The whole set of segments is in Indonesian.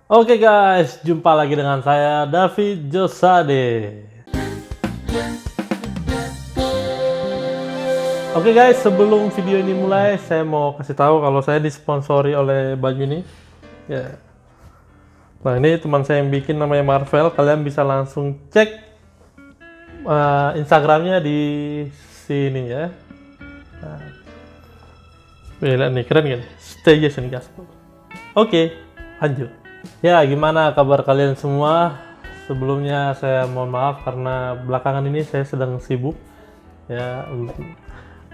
Oke guys, jumpa lagi dengan saya David Josade. Oke guys, sebelum video ini mulai, saya mau kasih tahu kalau saya disponsori oleh baju ini. Ya. Nah ini teman saya yang bikin, namanya Marvel. Kalian bisa langsung cek Instagramnya di sini ya. Nah, lihat nih, keren kan? Stay Jason guys. Oke, lanjut. Ya, gimana kabar kalian semua? Sebelumnya saya mohon maaf karena belakangan ini saya sedang sibuk ya.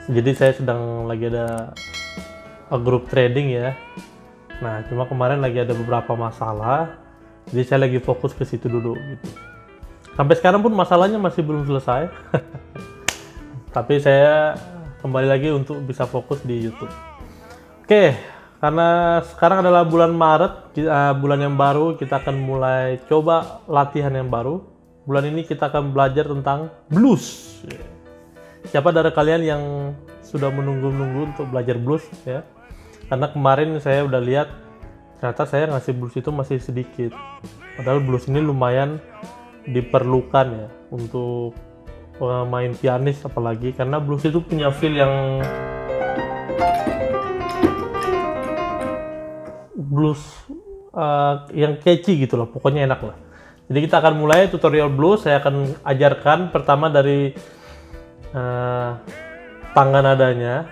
Jadi saya sedang lagi ada grup trading ya. Nah, cuma kemarin lagi ada beberapa masalah. Jadi saya lagi fokus ke situ dulu gitu. Sampai sekarang pun masalahnya masih belum selesai. Tapi saya kembali lagi untuk bisa fokus di YouTube. Oke, karena sekarang adalah bulan Maret, bulan yang baru, kita akan mulai coba latihan yang baru. Bulan ini kita akan belajar tentang blues. Siapa dari kalian yang sudah menunggu-nunggu untuk belajar blues ya? Karena kemarin saya udah lihat ternyata saya ngasih blues itu masih sedikit. Padahal blues ini lumayan diperlukan ya untuk pemain pianis apalagi, karena blues itu punya feel yang blues yang catchy gitu loh, pokoknya enak lah. Jadi kita akan mulai tutorial blues. Saya akan ajarkan pertama dari tangga nadanya,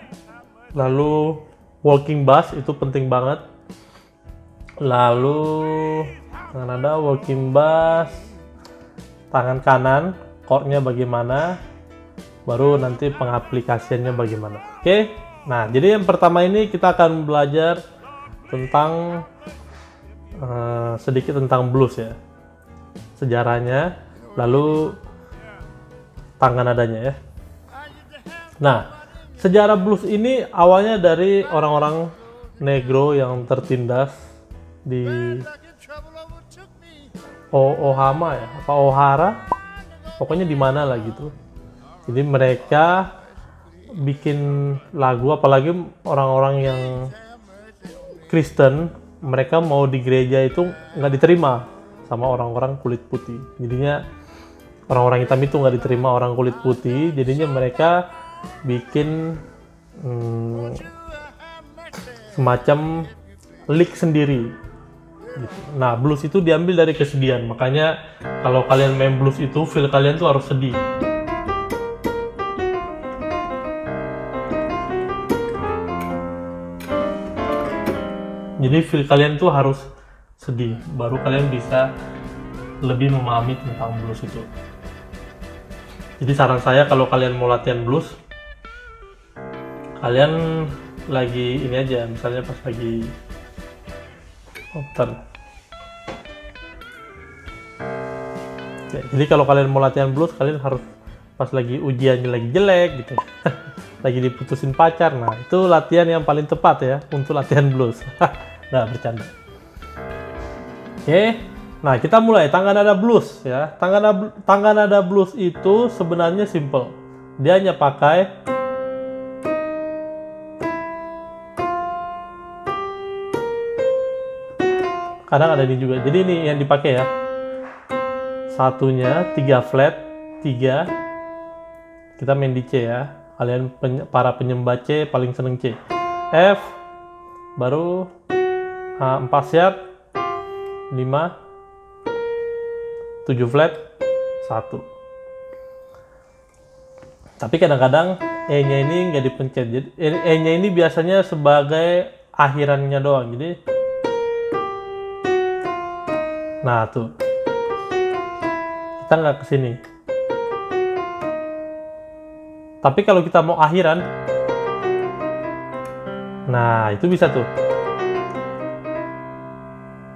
lalu walking bass itu penting banget, lalu tangga nada, walking bass, tangan kanan, chordnya bagaimana, baru nanti pengaplikasiannya bagaimana. Oke, nah jadi yang pertama ini kita akan belajar tentang sedikit tentang blues ya, sejarahnya, lalu tangga nadanya ya. Nah, sejarah blues ini awalnya dari orang-orang negro yang tertindas di Ohama ya, apa O'Hara, pokoknya di mana lah gitu. Jadi mereka bikin lagu, apalagi orang-orang yang Kristen, mereka mau di gereja itu nggak diterima sama orang-orang kulit putih. Jadinya orang-orang hitam itu nggak diterima orang kulit putih, jadinya mereka bikin semacam lick sendiri gitu. Nah, blues itu diambil dari kesedihan, makanya kalau kalian main blues itu feel kalian tuh harus sedih. Jadi feel kalian tuh harus sedih, baru kalian bisa lebih memahami tentang blues itu. Jadi saran saya kalau kalian mau latihan blues, kalian lagi ini aja, misalnya pas lagi ya, jadi kalau kalian mau latihan blues, kalian harus pas lagi ujiannya lagi jelek gitu. Lagi diputusin pacar, nah itu latihan yang paling tepat ya untuk latihan blues. Nah, bercanda. Oke, nah kita mulai tangga nada blues ya. Tangga nada blues itu sebenarnya simple, dia hanya pakai kadang ada ini juga, jadi ini yang dipakai ya, satunya 3 flat, 3 kita main di C ya. Kalian para penyembah C paling seneng C. F, baru 4 siap, 5, 7 flat, 1. Tapi kadang-kadang E-nya ini nggak dipencet. Jadi E-nya ini biasanya sebagai akhirannya doang. Jadi, nah tuh, kita nggak kesini. Tapi kalau kita mau akhiran, nah itu bisa tuh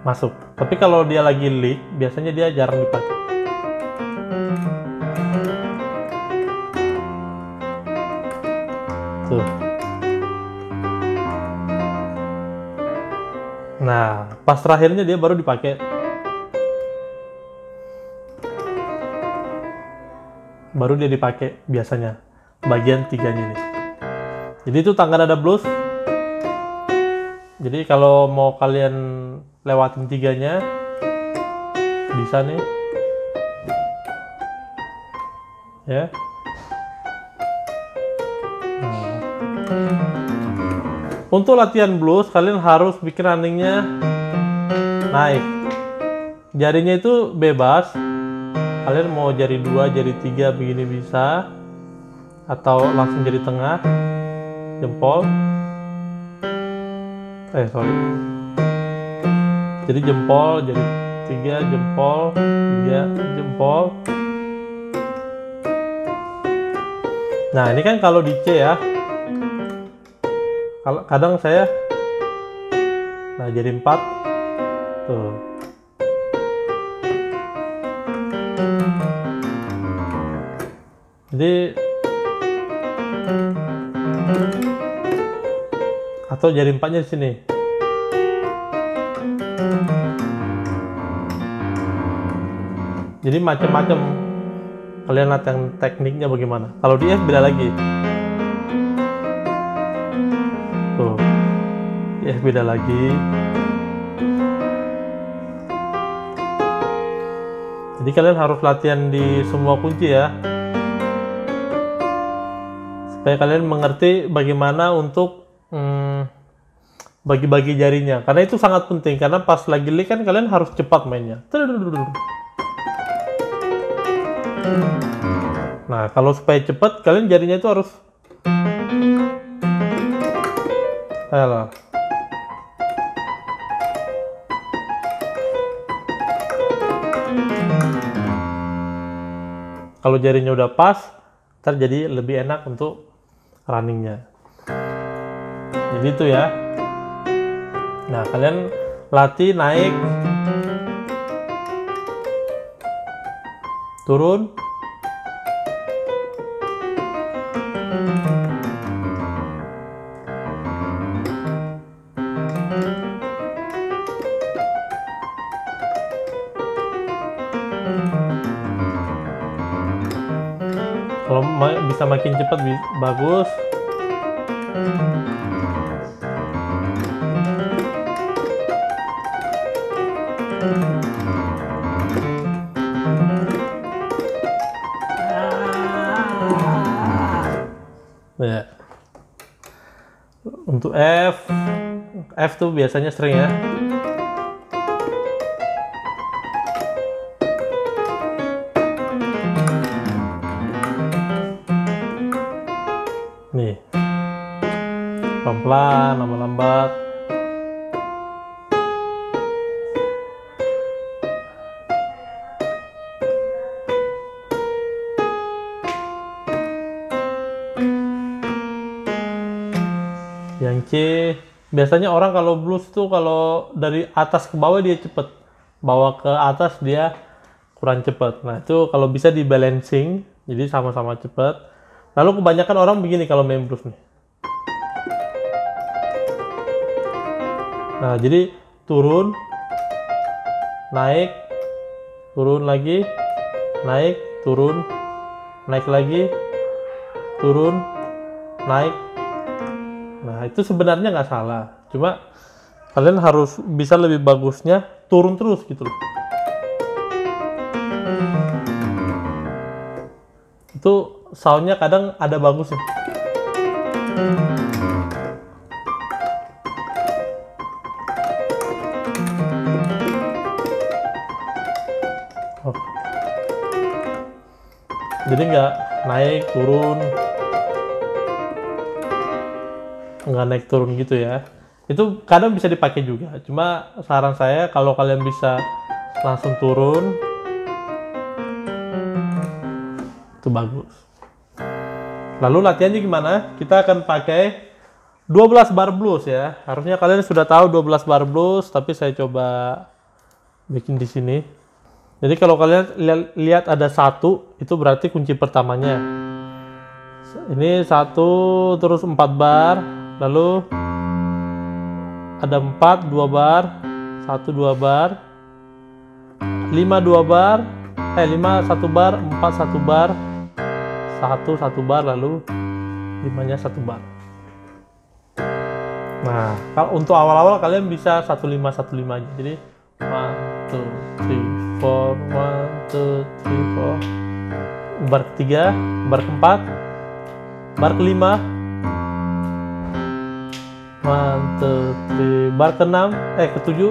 masuk. Tapi kalau dia lagi lick, biasanya dia jarang dipakai. Tuh. Nah, pas terakhirnya dia baru dipakai. Baru dia dipakai biasanya bagian 3-nya ini. Jadi itu tangga nada blues. Jadi kalau mau kalian lewatin 3-nya bisa nih ya. Untuk latihan blues kalian harus bikin runningnya naik, jarinya itu bebas, kalian mau jari 2, jari 3 begini bisa, atau langsung jari tengah, jempol, jadi jempol, jari 3, jempol, 3, jempol. Nah ini kan kalau di C ya, kadang saya, nah jadi 4 tuh. Jadi atau jari 4-nya di sini. Jadi macam-macam kalian latihan tekniknya bagaimana. Kalau di F beda lagi. Tuh. Di F beda lagi. Jadi kalian harus latihan di semua kunci ya. Supaya kalian mengerti bagaimana untuk bagi-bagi jarinya. Karena itu sangat penting, karena pas lagi lick kan kalian harus cepat mainnya. Nah, kalau supaya cepat, kalian jarinya itu harus kalau jarinya udah pas, ntar jadi lebih enak untuk runningnya. Jadi itu ya. Nah, kalian latih naik, turun, kalau bisa makin cepat bagus. Ya. Untuk F tuh biasanya sering ya. Nih, pelan-pelan, lambat-lambat. Yang C, biasanya orang kalau blues tuh kalau dari atas ke bawah dia cepet, bawah ke atas dia kurang cepet. Nah itu kalau bisa di balancing, jadi sama-sama cepet. Lalu kebanyakan orang begini kalau main blues nih. Nah jadi turun, naik, turun lagi, naik, turun, naik lagi, turun, naik. Nah itu sebenarnya nggak salah, cuma kalian harus bisa lebih bagusnya turun terus gitu loh. Itu soundnya kadang ada bagusnya. Oh. Jadi nggak naik turun, nggak naik turun gitu ya. Itu kadang bisa dipakai juga, cuma saran saya kalau kalian bisa langsung turun itu bagus. Lalu latihannya gimana? Kita akan pakai 12 bar blues ya. Harusnya kalian sudah tahu 12 bar blues, tapi saya coba bikin di sini. Jadi kalau kalian lihat ada 1, itu berarti kunci pertamanya. Ini 1 terus 4 bar. Lalu ada 4, 2 bar, 1, 2 bar, 5, 2 bar, 5, 1 bar, 4, 1 bar, 1, 1 bar, lalu 5-nya 1 bar. Nah, kalau untuk awal-awal kalian bisa 1515 aja. Jadi 1 2 3 4 1 2 3 4. Bar ketiga, bar keempat, bar kelima, 1 2 3, bar keenam, ketujuh,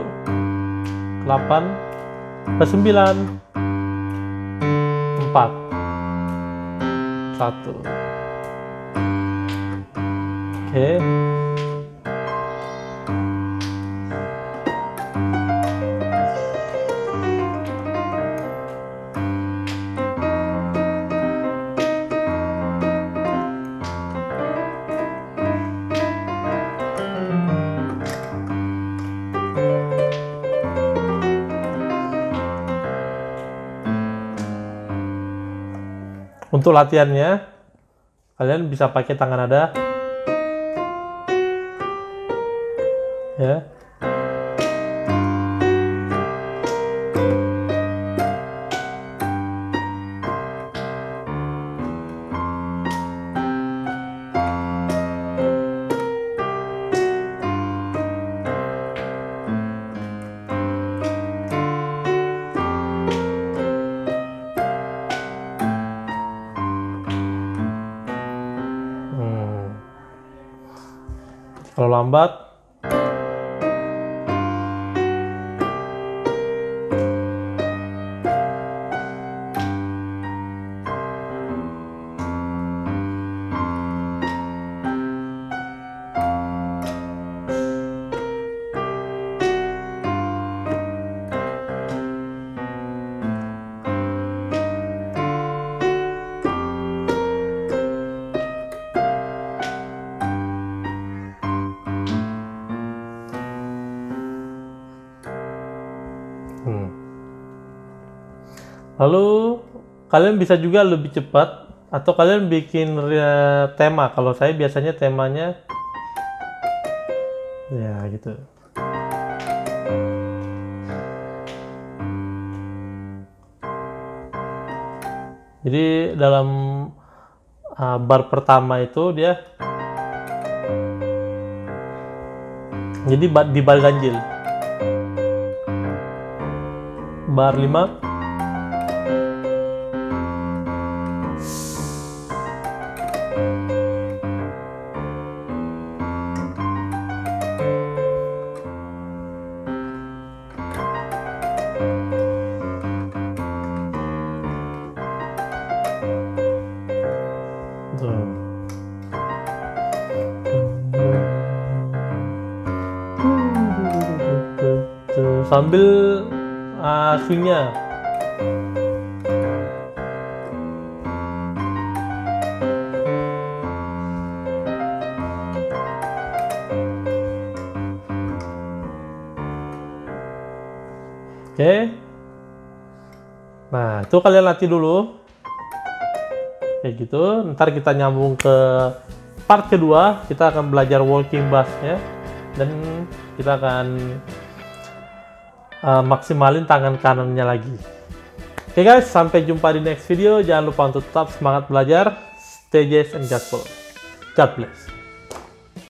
8, ke-9, 4, 1. Oke. Untuk latihannya, kalian bisa pakai tangan nada, ya. Kalau lambat, lalu kalian bisa juga lebih cepat atau kalian bikin tema. Kalau saya biasanya temanya ya gitu. Jadi dalam bar pertama itu dia jadi di bar ganjil. Bar 5, sambil swingnya. Oke. Nah, itu kalian latih dulu. Kayak gitu. Ntar kita nyambung ke part kedua. Kita akan belajar walking bass-nya. Dan kita akan maksimalin tangan kanannya lagi. Oke guys, sampai jumpa di next video. Jangan lupa untuk tetap semangat belajar. Stay jazz and gospel. God bless.